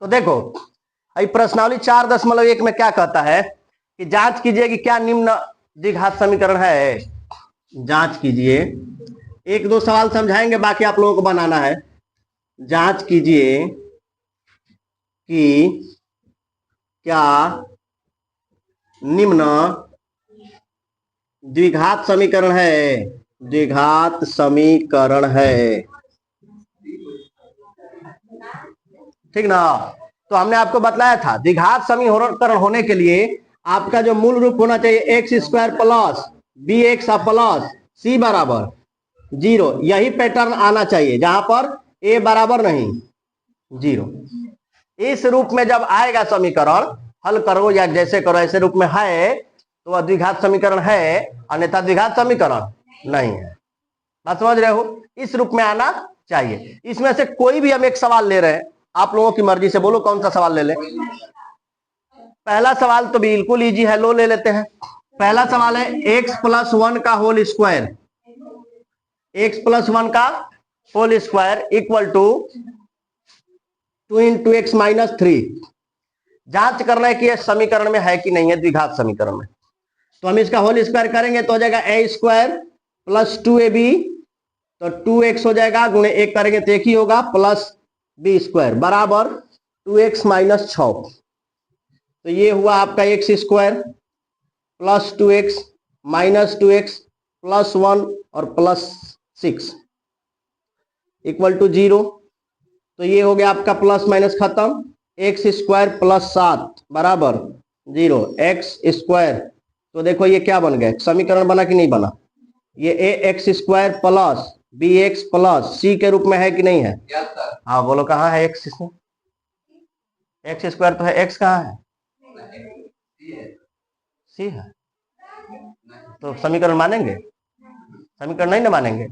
तो देखो अभी प्रश्नावली 4.1 में क्या कहता है कि जांच कीजिए कि क्या निम्न द्विघात समीकरण है। जांच कीजिए, एक दो सवाल समझाएंगे, बाकी आप लोगों को बनाना है। जांच कीजिए कि क्या निम्न द्विघात समीकरण है। द्विघात समीकरण है, ठीक ना। तो हमने आपको बतलाया था द्विघात समीकरण होने के लिए आपका जो मूल रूप होना चाहिए x square plus b x plus c बराबर 0, यही पैटर्न आना चाहिए जहां पर ए बराबर नहीं 0। इस रूप में जब आएगा समीकरण, हल करो या जैसे करो ऐसे रूप में है तो वह द्विघात समीकरण है, अन्यथा द्विघात समीकरण नहीं है। बात समझ रहे हो? इस रूप में आना चाहिए। इसमें से कोई भी हम एक सवाल ले रहे हैं, आप लोगों की मर्जी से बोलो कौन सा सवाल ले ले। पहला सवाल तो बिल्कुल इजी है, लो ले लेते हैं। पहला सवाल है x प्लस 1 का होल स्क्वायर, x प्लस 1 का whole square equal to 2 into x minus 3। जांच करना है कि यह समीकरण में है कि नहीं है, द्विघात समीकरण में। तो हम इसका होल स्क्वायर करेंगे तो हो जाएगा ए स्क्वायर प्लस 2ab, तो 2x हो जाएगा, गुणे 1 करेंगे तो 1 ही होगा, प्लस बी स्क्वायर बराबर 2x माइनस 6। तो ये हुआ आपका x square plus 2x minus 2x plus 1 और प्लस 6 इक्वल टू 0। तो ये हो गया आपका प्लस माइनस खत्म, एक्स स्क्वायर प्लस 7 बराबर 0, एक्स स्क्वायर। तो देखो ये क्या बन गया, समीकरण बना कि नहीं बना। ये a x square plus b x plus c के रूप में है कि नहीं है। हाँ बोलो कहाँ है एक्स इसमें, एक्स स्क्वायर तो है, एक्स कहाँ है, सी है। तो समीकरण मानेंगे, समीकरण नहीं ना मानेंगे।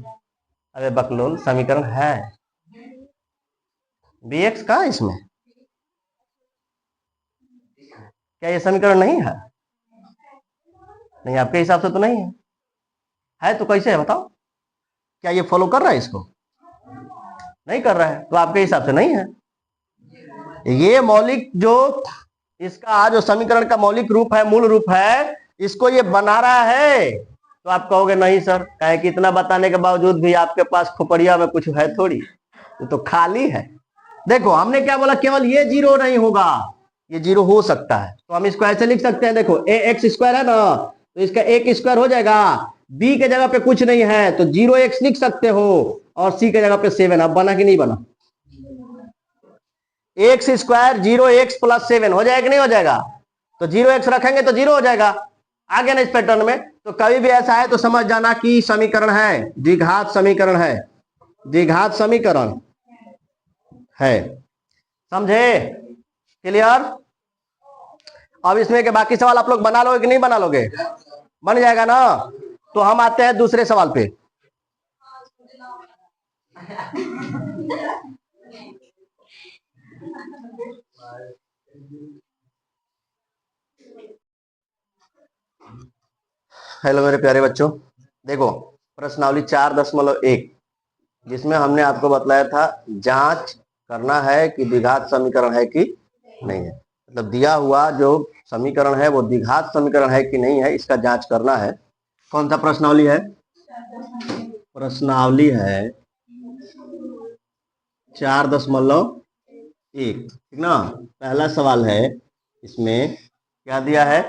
अरे बकलोल समीकरण है, बी एक्स कहाँ है इसमें, क्या ये समीकरण नहीं है। नहीं आपके हिसाब से तो नहीं है तो कैसे है बताओ। क्या ये फॉलो कर रहा है इसको, नहीं कर रहा है, तो आपके हिसाब से नहीं है। ये मौलिक जो इसका जो समीकरण का मौलिक रूप है, मूल रूप है, इसको ये बना रहा है। तो आप कहोगे नहीं सर, कहे कि इतना बताने के बावजूद भी आपके पास खोपड़िया में कुछ है थोड़ी, तो खाली है। देखो हमने क्या बोला, केवल ये 0 नहीं होगा, ये 0 हो सकता है। तो हम इसको ऐसे लिख सकते हैं, देखो ए एक्स स्क्वायर है ना, तो इसका एक स्क्वायर हो जाएगा, बी के जगह पे कुछ नहीं है तो 0x लिख सकते हो, और सी के जगह पे 7। अब बना कि नहीं बना, एक्स स्क्वायर 0x प्लस 7 हो जाएगा कि नहीं हो जाएगा। तो 0x रखेंगे तो 0 हो जाएगा, आ गया ना इस पैटर्न में। तो कभी भी ऐसा है तो समझ जाना कि समीकरण है, द्विघात समीकरण है, द्विघात समीकरण है। समझे, क्लियर। अब इसमें के बाकी सवाल आप लोग बना लोगे कि नहीं बना लोगे, बन जाएगा ना। तो हम आते हैं दूसरे सवाल पे। हेलो मेरे प्यारे बच्चों, देखो प्रश्नावली 4.1 जिसमें हमने आपको बतलाया था जांच करना है कि द्विघात समीकरण है कि नहीं है। मतलब दिया हुआ जो समीकरण है वो द्विघात समीकरण है कि नहीं है, इसका जांच करना है। कौन सा प्रश्नावली है, प्रश्नावली है 4.1, ठीक ना। पहला सवाल है, इसमें क्या दिया है,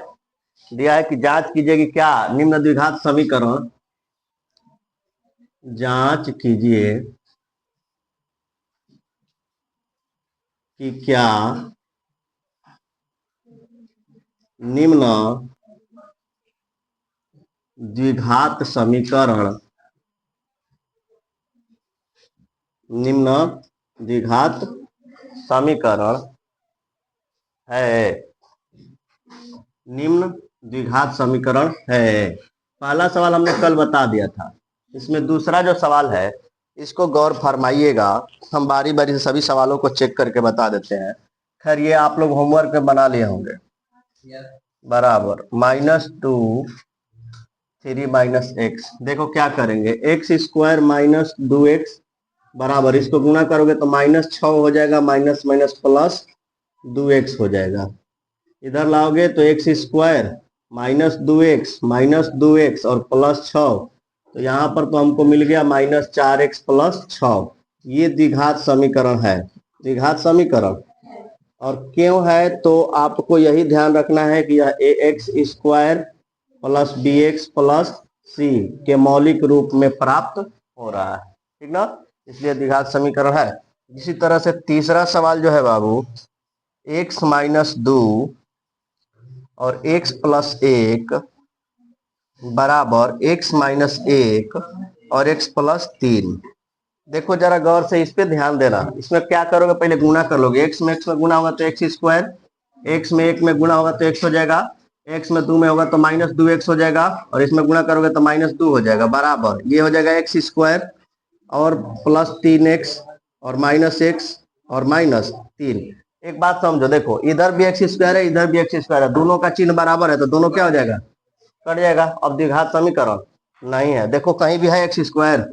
दिया है कि जांच कीजिए कि क्या निम्न द्विघात समीकरण, जांच कीजिए कि क्या निम्न द्विघात समीकरण, निम्न द्विघात समीकरण है, निम्न द्विघात समीकरण है। पहला सवाल हमने कल बता दिया था। इसमें दूसरा जो सवाल है इसको गौर फरमाइएगा, हम बारी बारी से सभी सवालों को चेक करके बता देते हैं। खैर ये आप लोग होमवर्क में बना लिए होंगे। बराबर -2 3 माइनस एक्स, देखो क्या करेंगे, एक्स स्क्वायर माइनस 2x बराबर, इसको गुणा करोगे तो -6 हो जाएगा, माइनस माइनस प्लस 2x हो जाएगा। इधर लाओगे तो एक्स स्क्वायर -2x और +6, तो यहाँ पर तो हमको मिल गया -4x + 6। ये द्विघात समीकरण है, द्विघात समीकरण। और क्यों है तो आपको यही ध्यान रखना है कि यह ax² + bx + c के मौलिक रूप में प्राप्त हो रहा है, ठीक ना, इसलिए द्विघात समीकरण है। इसी तरह से तीसरा सवाल जो है बाबू, x - 2 और x + 1 बराबर x - 1 और x + 3। देखो जरा गौर से इस पे ध्यान देना। इसमें क्या करोगे, पहले गुणा कर लोगे। x में x में गुणा होगा तो x², x में 1 में गुणा होगा तो x हो जाएगा, x में 2 में होगा तो -2x हो जाएगा, और इसमें गुणा करोगे तो -2 हो जाएगा, बराबर ये हो जाएगा x² और +3x और -x और -3। एक बात समझो, देखो इधर भी x² है, इधर भी x² है, दोनों का चिन्ह बराबर है तो दोनों क्या हो जाएगा, कट जाएगा। अब द्विघात समीकरण नहीं है, देखो कहीं भी है x²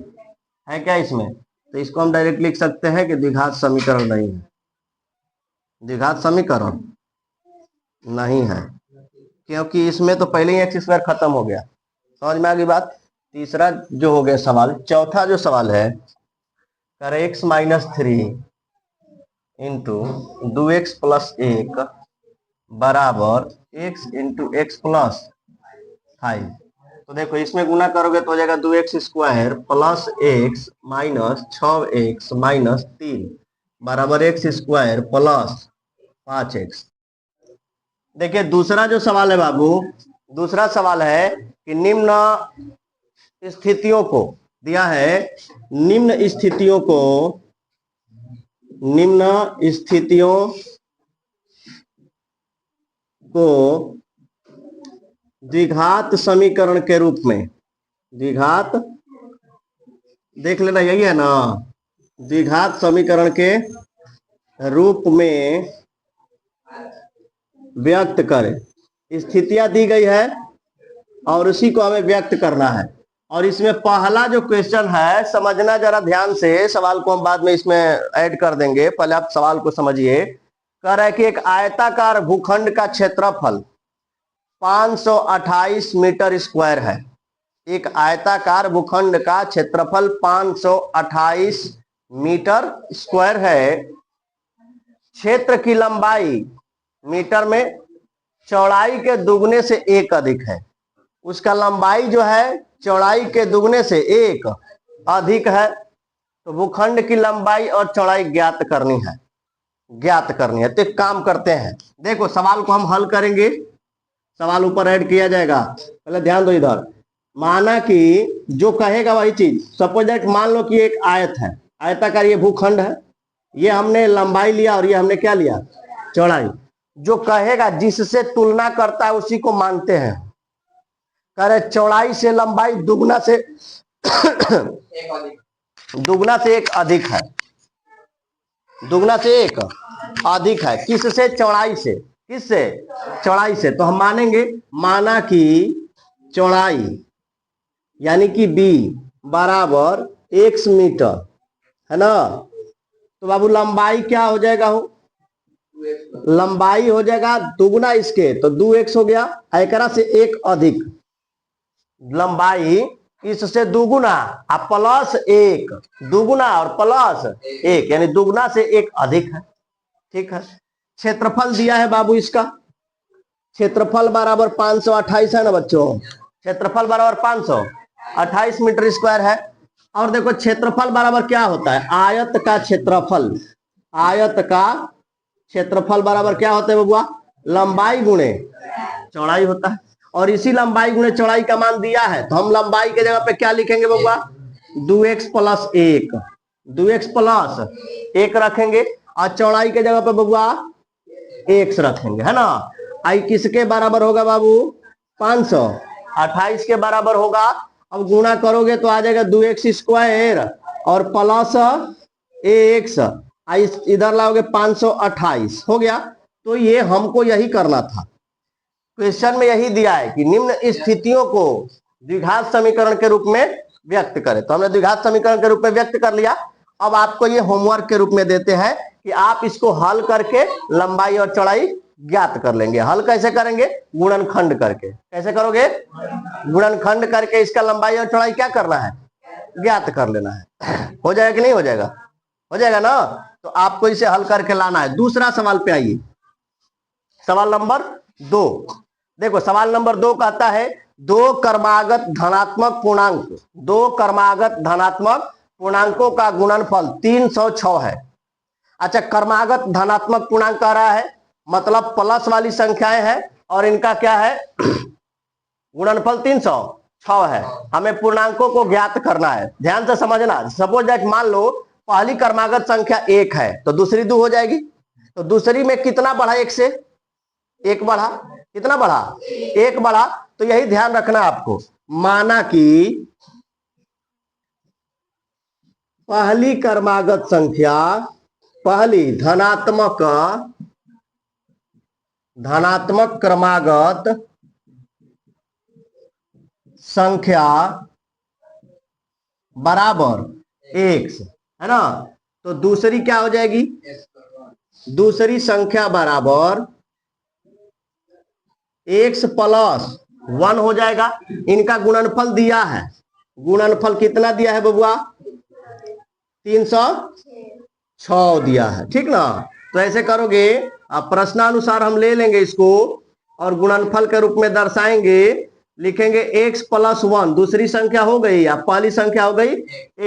है क्या इसमें, तो इसको हम डायरेक्ट लिख सकते हैं कि द्विघात समीकरण नहीं है, द्विघात समीकरण नहीं है, क्योंकि इसमें तो पहले ही x² खत्म हो गया। समझ में आ गई बात। तीसरा जो हो गया सवाल, चौथा जो सवाल है, कर x - 3 × 2x + 1 बराबर x × x + 5। तो देखो इसमें गुना करोगे तो हो जाएगा 2x² + x - 6x - 3 बराबर x² + 5x। देखिए दूसरा जो सवाल है बाबू, दूसरा सवाल है कि निम्न स्थितियों को दिया है, निम्न स्थितियों को द्विघात समीकरण के रूप में, द्विघात देख लेना, यही है ना, द्विघात समीकरण के रूप में व्यक्त करें। स्थितियां दी गई है और उसी को हमें व्यक्त करना है। और इसमें पहला जो क्वेश्चन है, समझना जरा ध्यान से, सवाल को हम बाद में इसमें ऐड कर देंगे, पहले आप सवाल को समझिए। कह रहा है कि एक आयताकार भूखंड का क्षेत्रफल 528 मीटर स्क्वायर है। एक आयताकार भूखंड का क्षेत्रफल 528 मीटर स्क्वायर है। क्षेत्र की लंबाई मीटर में चौड़ाई के दुगने से 1 अधिक है। उसका लंबाई जो है चौड़ाई के दुगने से 1 अधिक है। तो भूखंड की लंबाई और चौड़ाई ज्ञात करनी है, ज्ञात करनी है। तो एक काम करते हैं, देखो सवाल को हम हल करेंगे, सवाल ऊपर ऐड किया जाएगा। पहले ध्यान दो इधर, माना कि जो कहेगा वही चीज। सपोज दैट मान लो कि एक आयत है, आयताकार ये भूखंड है, ये हमने लंबाई लिया और ये हमने क्या लिया, चौड़ाई। जो कहेगा, जिससे तुलना करता है उसी को मानते हैं। कह रहे चौड़ाई से लंबाई दुगना से दुगना से 1 अधिक है, दुगना से 1 अधिक है। किससे, चौड़ाई से। किससे, चौड़ाई से। तो हम मानेंगे, माना कि चौड़ाई यानी कि b बराबर x मीटर है ना, तो बाबू लंबाई क्या हो जाएगा, हो लंबाई हो जाएगा दुगना इसके, तो 2x हो गया, एकरा से 1 अधिक, लंबाई इससे दुगुना +1, दुगुना और +1 यानी दुगना से 1 अधिक है। ठीक है, क्षेत्रफल दिया है बाबू इसका, क्षेत्रफल बराबर 528 है ना बच्चों, क्षेत्रफल बराबर 528 मीटर स्क्वायर है। और देखो क्षेत्रफल बराबर क्या होता है, आयत का क्षेत्रफल। आयत का क्षेत्रफल बराबर क्या होता है बबुआ, लंबाई गुणे चौड़ाई होता है। और इसी लंबाई गुणे चौड़ाई का मान दिया है, तो हम लंबाई के जगह पे क्या लिखेंगे बबुआ, 2x + 1, 2x + 1 रखेंगे, और चौड़ाई के जगह पे बबुआ x रखेंगे, है ना। आई किसके बराबर होगा बाबू, 528 के बराबर होगा। अब गुणा करोगे तो आ जाएगा 2x² और +ax, इधर लाओगे 528 हो गया। तो ये हमको यही करना था, क्वेश्चन में यही दिया है कि निम्न स्थितियों को द्विघात समीकरण के रूप में व्यक्त करें। तो हमने द्विघात समीकरण के रूप में व्यक्त कर लिया। अब आपको ये होमवर्क के रूप में देते हैं कि आप इसको हल करके लंबाई और चौड़ाई ज्ञात कर लेंगे। हल कैसे करेंगे? गुणनखंड करके। कैसे करोगे? गुणनखंड करके इसका लंबाई और चौड़ाई क्या करना है? ज्ञात कर लेना है। हो जाएगा कि नहीं हो जाएगा? हो जाएगा ना। तो आपको इसे हल करके लाना है। दूसरा सवाल पे आइए, सवाल नंबर 2। देखो सवाल नंबर 2 कहता है दो क्रमागत धनात्मक पूर्णांकों का गुणनफल 306 है। अच्छा, क्रमागत धनात्मक पूर्णांक कह रहा है, मतलब प्लस वाली संख्याएं हैं और इनका क्या है? गुणनफल 306 है। हमें पूर्णांकों को ज्ञात करना है। ध्यान से समझना। सपोज दैट मान लो पहली क्रमागत संख्या 1 है तो दूसरी 2 हो जाएगी। तो दूसरी में कितना बढ़ा? 1 से 1 बढ़ा। कितना बढ़ा? 1 बढ़ा। तो यही ध्यान रखना आपको। माना कि पहली क्रमागत संख्या, पहली धनात्मक क्रमागत संख्या बराबर 1 है ना। तो दूसरी क्या हो जाएगी? दूसरी संख्या बराबर x प्लस 1 हो जाएगा। इनका गुणनफल दिया है। गुणनफल कितना दिया है बबुआ? 306 दिया है। ठीक ना। तो ऐसे करोगे, अब प्रश्नानुसार हम ले लेंगे इसको और गुणनफल के रूप में दर्शाएंगे। लिखेंगे x प्लस 1, दूसरी संख्या हो गई या पहली संख्या हो गई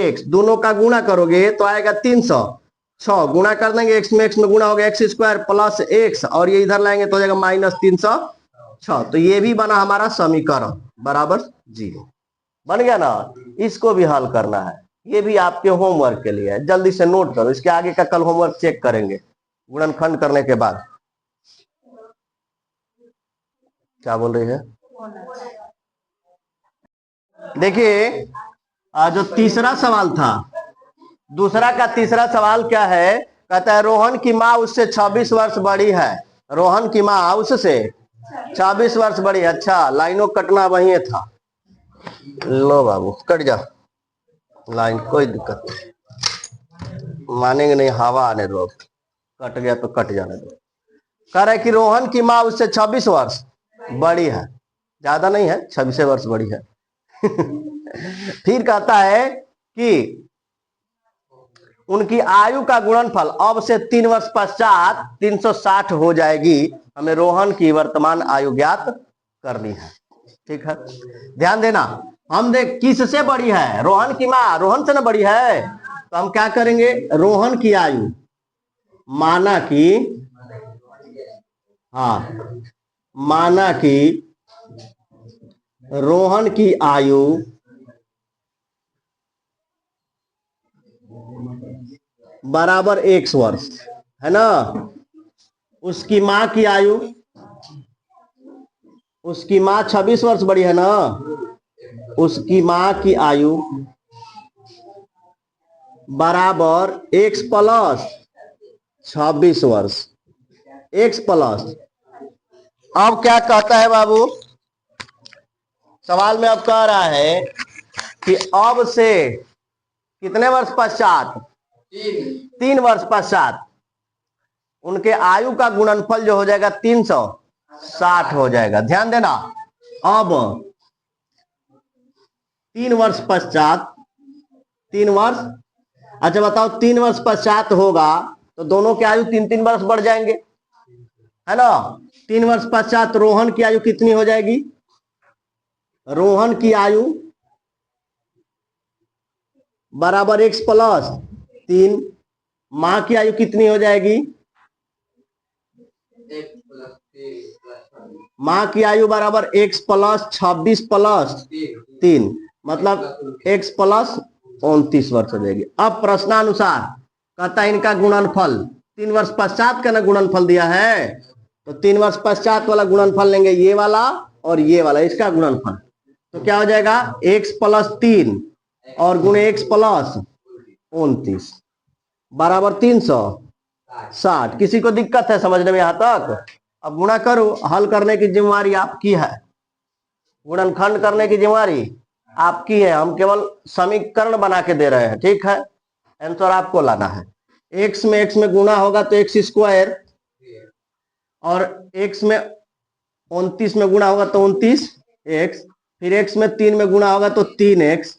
x, दोनों का गुणा करोगे तो आएगा 306। गुणा कर देंगे, x में गुणा हो गया x स्क्वायर प्लस x, और ये इधर लाएंगे तो हो जाएगा माइनस 306। तो ये भी बना हमारा समीकरण बराबर 0। बन गया ना। इसको भी हल करना है। ये भी आपके होमवर्क के लिए है, जल्दी से नोट करो। इसके आगे का कल होमवर्क चेक करेंगे गुणनखंड करने के बाद। क्या बोल रही है? देखिए जो तीसरा सवाल था, दूसरा का तीसरा सवाल क्या है? कहता है रोहन की माँ उससे 26 वर्ष बड़ी है। रोहन की माँ उससे 26 वर्ष बड़ी है। अच्छा, लाइनों कटना वही था। लो बाबू कट जा लाइन, कोई दिक्कत नहीं, मानेंगे नहीं। हवा आने दो, कट गया तो कट जाने दो। कह रहे कि रोहन की माँ उससे 26 वर्ष बड़ी है, ज्यादा नहीं है, 26 वर्ष बड़ी है। फिर कहता है कि उनकी आयु का गुणनफल अब से 3 वर्ष पश्चात 360 हो जाएगी। हमें रोहन की वर्तमान आयु ज्ञात करनी है। ठीक है, ध्यान देना। हम देख किससे बड़ी है? रोहन की माँ रोहन से ना बड़ी है। तो हम क्या करेंगे? रोहन की आयु, माना कि रोहन की आयु बराबर 1 वर्ष है ना। उसकी माँ की आयु, उसकी माँ 26 वर्ष बड़ी है ना। उसकी माँ की आयु बराबर x प्लस 26 वर्ष। x प्लस, अब क्या कहता है बाबू? सवाल में अब कह रहा है कि अब से कितने वर्ष पश्चात? 3 वर्ष पश्चात उनके आयु का गुणनफल जो हो जाएगा 360 हो जाएगा। ध्यान देना। अब 3 वर्ष पश्चात, 3 वर्ष, अच्छा बताओ 3 वर्ष पश्चात होगा तो दोनों की आयु 3-3 वर्ष बढ़ जाएंगे, है ना। 3 वर्ष पश्चात रोहन की आयु कितनी हो जाएगी? रोहन की आयु बराबर x प्लस 3। माँ की आयु कितनी हो जाएगी? माँ की आयु बराबर x प्लस 26 प्लस 3, मतलब x प्लस 29 वर्ष हो जाएगी। अब प्रश्नानुसार कहता है इनका गुणनफल 3 वर्ष पश्चात का ना गुणनफल दिया है, तो 3 वर्ष पश्चात वाला गुणनफल लेंगे, ये वाला और ये वाला, इसका गुणनफल। तो क्या हो जाएगा? x प्लस 3 और गुणे x प्लस 29 बराबर 360। किसी को दिक्कत है समझने में यहां तक? अब गुणा करो। हल करने की जिम्मेवारी आपकी है, गुणनखंड करने की जिम्मेवारी आपकी है। हम केवल समीकरण बना के दे रहे हैं। ठीक है, आंसर आपको लाना है। एक्स में गुणा होगा तो एक्स स्क्वायर, और एक्स में 29 में गुणा होगा तो 29x, फिर एक्स में 3 में गुणा होगा तो 3x,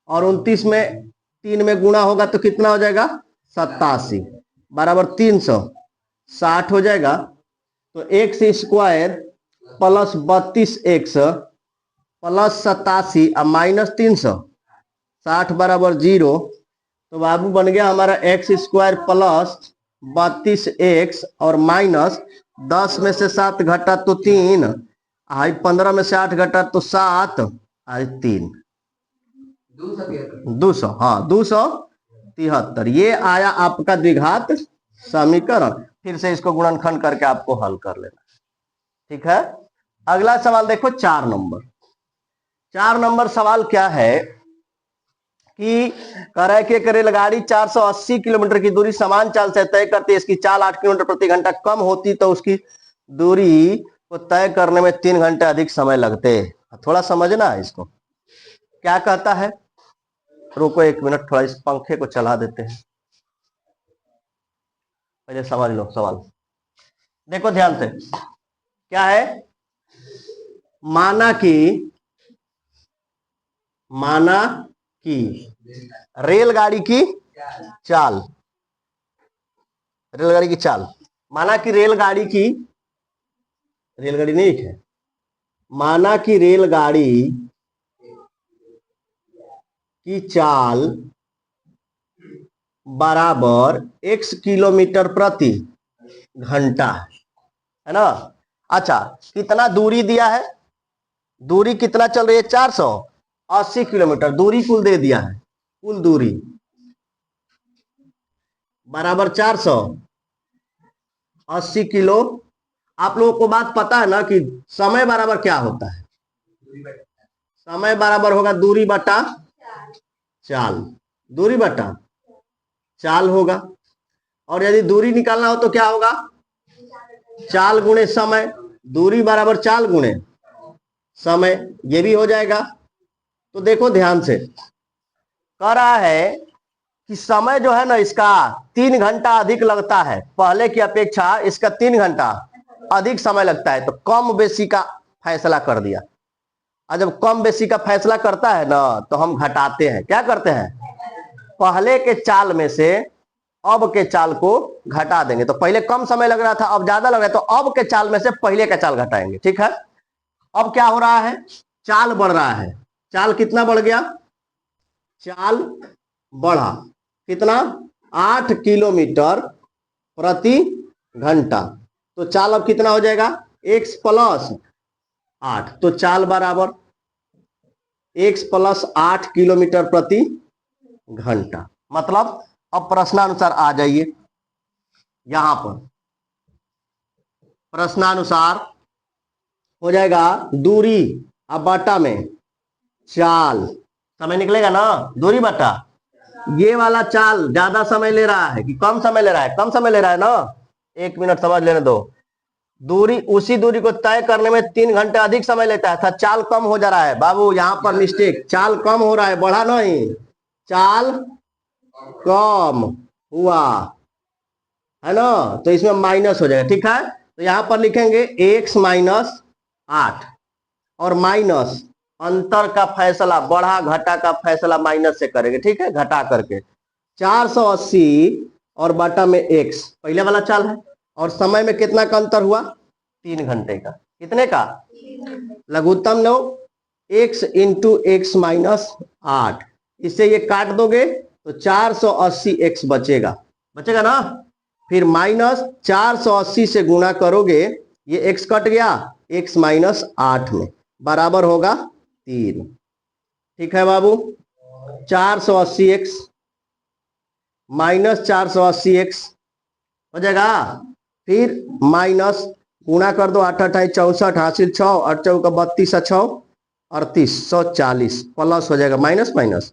और 29 में 3 में गुणा होगा तो कितना हो जाएगा 87 बराबर 360 हो जाएगा। तो x square plus 32x plus 87 और माइनस 360 बराबर 0। तो बाबू बन गया हमारा एक्स स्क्वायर प्लस 32x और माइनस 10 में से 7 घटा तो 3, आई 15 में से 8 घटा तो 7, आई 3 200, हाँ 273। ये आया आपका द्विघात समीकरण। फिर से इसको गुणनखंड करके आपको हल कर लेना, ठीक है। अगला सवाल देखो 4 नंबर। 4 नंबर सवाल क्या है कि कह रहा है कि एक रेलगाड़ी 480 किलोमीटर की दूरी समान चाल से तय करती है, इसकी चाल 8 किलोमीटर प्रति घंटा कम होती तो उसकी दूरी को तय करने में 3 घंटे अधिक समय लगते। थोड़ा समझना है इसको, क्या कहता है। रुको 1 मिनट, थोड़ा इस पंखे को चला देते हैं, पहले समझ लो सवाल। देखो ध्यान से, क्या है, माना कि रेलगाड़ी की चाल, माना कि रेलगाड़ी नहीं है, माना कि रेलगाड़ी की चाल बराबर x किलोमीटर प्रति घंटा है ना। अच्छा, कितना दूरी दिया है, दूरी कितना चल रही है 480 किलोमीटर, दूरी कुल दे दिया है, कुल दूरी बराबर 480 किलो। आप लोगों को बात पता है ना कि समय बराबर क्या होता है, समय बराबर होगा दूरी बटा चाल, दूरी बटा चाल होगा। और यदि दूरी निकालना हो तो क्या होगा, चाल गुणे समय, दूरी बराबर चाल गुणे समय, ये भी हो जाएगा। तो देखो ध्यान से, कह रहा है कि समय जो है ना इसका 3 घंटा अधिक लगता है, पहले की अपेक्षा इसका 3 घंटा अधिक समय लगता है। तो कम बेसी का फैसला कर दिया, और जब कम बेसी का फैसला करता है ना तो हम घटाते हैं, क्या करते हैं, पहले के चाल में से अब के चाल को घटा देंगे। तो पहले कम समय लग रहा था, अब ज्यादा लग रहा है, तो अब के चाल में से पहले का चाल घटाएंगे, ठीक है। अब क्या हो रहा है, चाल बढ़ रहा है, चाल कितना बढ़ गया, चाल बढ़ा कितना 8 किलोमीटर प्रति घंटा। तो चाल अब कितना हो जाएगा x प्लस 8, तो चाल बराबर x प्लस 8 किलोमीटर प्रति घंटा। मतलब अब प्रश्नानुसार आ जाइए, यहां पर प्रश्नानुसार हो जाएगा दूरी अब बटा में चाल, समय निकलेगा ना, दूरी बटा ये वाला चाल ज्यादा समय ले रहा है कि कम समय ले रहा है, कम समय ले रहा है ना, 1 मिनट समझ लेने दो। दूरी, उसी दूरी को तय करने में 3 घंटे अधिक समय लेता है, था चाल कम हो जा रहा है बाबू, यहां पर मिस्टेक, चाल कम हो रहा है, बढ़ा नहीं, चाल कम हुआ है ना, तो इसमें माइनस हो जाएगा, ठीक है। तो यहां पर लिखेंगे x माइनस 8 और माइनस अंतर का फैसला, बढ़ा घटा का फैसला माइनस से करेंगे, ठीक है, घटा करके 480 और बटा में x पहले वाला चाल है, और समय में कितना का अंतर हुआ 3 घंटे का, कितने का, लघुत्तम लो x इंटू एक्स माइनस 8, इससे ये काट दोगे तो 480x बचेगा ना, फिर माइनस 480 से गुणा करोगे, ये x कट गया, x माइनस 8 में बराबर होगा 3, ठीक है बाबू। 480x माइनस 480x हो जाएगा, फिर माइनस गुणा कर दो, 8 8 64 हासिल 6, 8 चौका 32 6 38 140 प्लस हो जाएगा, माइनस माइनस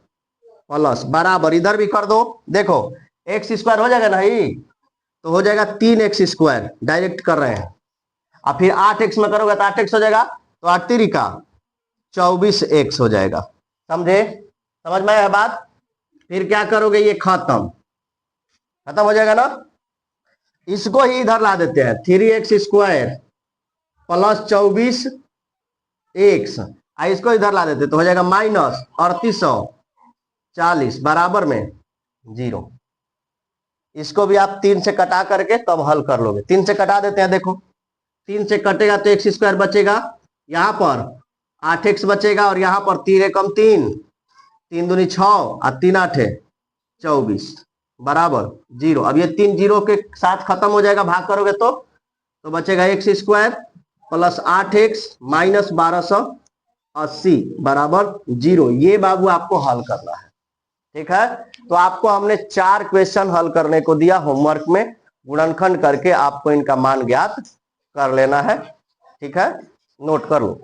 प्लस बराबर, इधर भी कर दो, देखो एक्स स्क्वायर हो जाएगा नहीं, तो हो जाएगा 3x स्क्वायर, डायरेक्ट कर रहे हैं, और फिर 8x में करोगे तो 8x हो जाएगा, तो 8 3 का 24x हो जाएगा, समझे, समझ में आया बात। फिर क्या करोगे, ये खत्म खत्म हो जाएगा ना। इसको ही इधर ला देते हैं, 3x² प्लस 24x, इसको इधर ला देते तो हो जाएगा -3840 बराबर में 0। इसको भी आप 3 से कटा करके तब हल कर लोगे। 3 से कटा देते हैं, देखो 3 से कटेगा तो x² बचेगा, यहाँ पर 8x बचेगा और यहाँ पर 3 एकम 3, 3 दूनी 6 और 3 आठे 24 बराबर 0। अब ये 3 0 के साथ खत्म हो जाएगा, भाग करोगे तो बचेगा x² प्लस 8x माइनस 1280 बराबर 0। ये बाबू आपको हल करना है, ठीक है। तो आपको हमने 4 क्वेश्चन हल करने को दिया होमवर्क में, गुणनखंड करके आपको इनका मान ज्ञात कर लेना है, ठीक है, नोट कर लो।